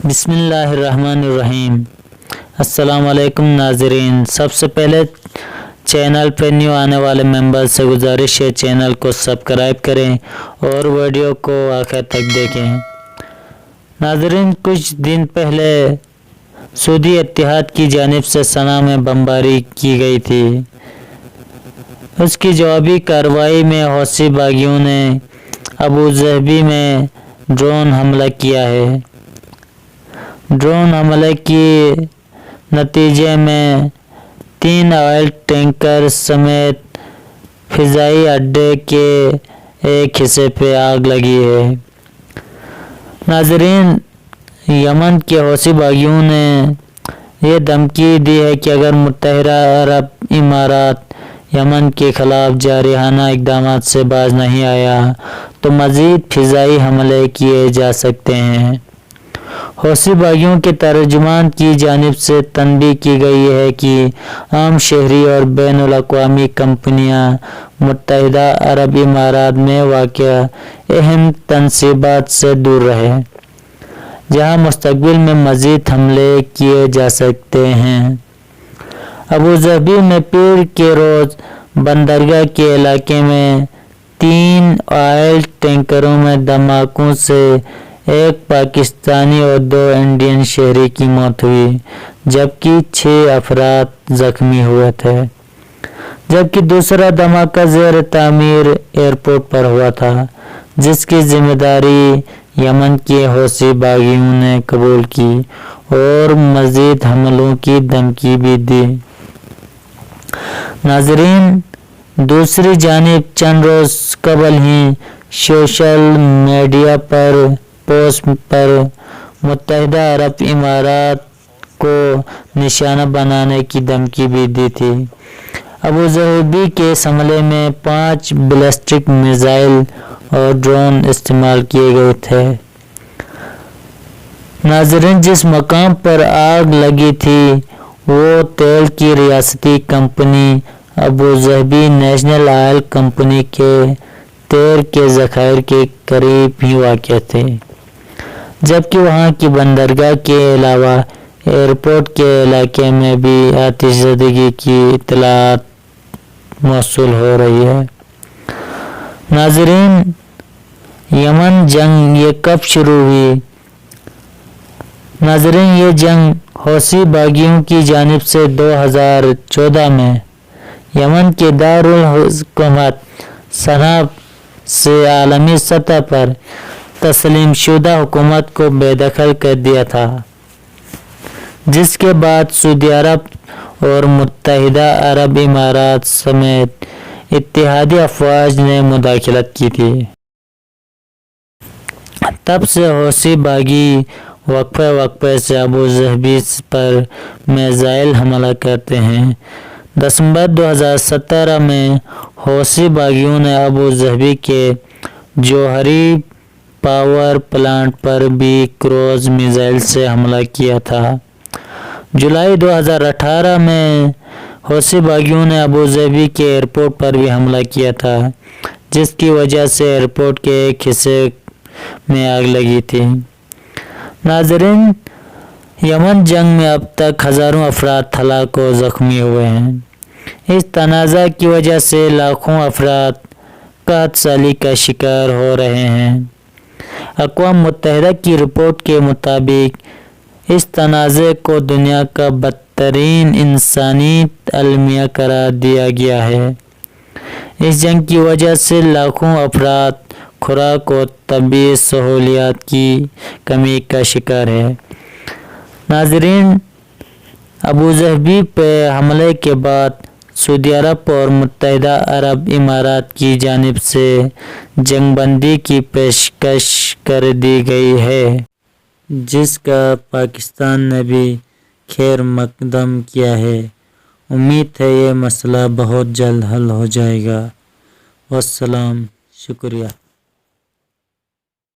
بسم اللہ الرحمن الرحیم۔ السلام علیکم ناظرین، سب سے پہلے چینل پہ نیو آنے والے ممبر سے گزارش ہے چینل کو سبسکرائب کریں اور ویڈیو کو آخر تک دیکھیں۔ ناظرین، کچھ دن پہلے سعودی اتحاد کی جانب سے صنعاء میں بمباری کی گئی تھی۔ اس کی جوابی کارروائی میں حوثی باغیوں نے ابوظہبی میں ڈرون حملہ کیا ہے۔ ڈرون حملے کے نتیجے میں 3 آئل ٹینکر سمیت فضائی اڈے کے ایک حصے پہ آگ لگی ہے۔ ناظرین، یمن کے حوثی باغیوں نے یہ دھمکی دی ہے کہ اگر متحدہ عرب امارات یمن کے خلاف جارحانہ اقدامات سے باز نہیں آیا تو مزید فضائی حملے کیے جا سکتے ہیں۔ حوثی باغیوں کے ترجمان کی جانب سے تنبیہ کی گئی ہے کہ عام شہری اور بین الاقوامی کمپنیاں متحدہ عرب امارات میں واقع اہم تنصیبات سے دور رہیں، جہاں مستقبل میں مزید حملے کیے جا سکتے ہیں۔ ابوظہبی میں پیر کے روز بندرگاہ کے علاقے میں 3 آئل ٹینکروں میں دھماکوں سے ایک پاکستانی اور 2 انڈین شہری کی موت ہوئی، جبکہ 6 افراد زخمی ہوئے تھے، جبکہ دوسرا دھماکہ زیر تعمیر ایئرپورٹ پر ہوا تھا، جس کی ذمہ داری یمن کے حوثی باغیوں نے قبول کی اور مزید حملوں کی دھمکی بھی دی۔ ناظرین، دوسری جانب چند روز قبل ہی سوشل میڈیا پر پوسٹ پر متحدہ عرب امارات کو نشانہ بنانے کی دھمکی بھی دی تھی۔ ابوظہبی کے اس حملے میں 5 بیلسٹک میزائل اور ڈرون استعمال کیے گئے تھے۔ ناظرین، جس مقام پر آگ لگی تھی وہ تیل کی ریاستی company Abu Dhabi national oil company کے تیل کے ذخائر کے قریب ہی واقع تھی، جبکہ وہاں کی بندرگاہ کے علاوہ ایئرپورٹ کے علاقے میں بھی آتش زدگی کی اطلاعات موصول ہو رہی ہے۔ ناظرین، یمن جنگ یہ کب شروع ہوئی؟ ناظرین، یہ جنگ حوثی باغیوں کی جانب سے 2014 میں یمن کے دارالحکومت صنعاء سے عالمی سطح پر تسلیم شدہ حکومت کو بے دخل کر دیا تھا، جس کے بعد سعودی عرب اور متحدہ عرب امارات سمیت اتحادی افواج نے مداخلت کی تھی۔ تب سے حوثی باغی وقفے سے ابوظہبی پر میزائل حملہ کرتے ہیں۔ دسمبر 2017 میں حوثی باغیوں نے ابوظہبی کے جوہری پاور پلانٹ پر بھی کروز میزائل سے حملہ کیا تھا۔ جولائی 2018 میں حوثی باغیوں نے ابوظہبی کے ایئرپورٹ پر بھی حملہ کیا تھا، جس کی وجہ سے ایئرپورٹ کے ایک حصے میں آگ لگی تھی۔ ناظرین، یمن جنگ میں اب تک ہزاروں افراد ہلاک و زخمی ہوئے ہیں۔ اس تنازع کی وجہ سے لاکھوں افراد قحط سالی کا شکار ہو رہے ہیں۔ اقوام متحدہ کی رپورٹ کے مطابق اس تنازع کو دنیا کا بدترین انسانی المیہ قرار دیا گیا ہے۔ اس جنگ کی وجہ سے لاکھوں افراد خوراک اور طبی سہولیات کی کمی کا شکار ہیں۔ ناظرین، ابوظہبی پہ حملے کے بعد سعودی عرب اور متحدہ عرب امارات کی جانب سے جنگ بندی کی پیشکش کر دی گئی ہے، جس کا پاکستان نے بھی خیر مقدم کیا ہے۔ امید ہے یہ مسئلہ بہت جلد حل ہو جائے گا۔ والسلام، شکریہ۔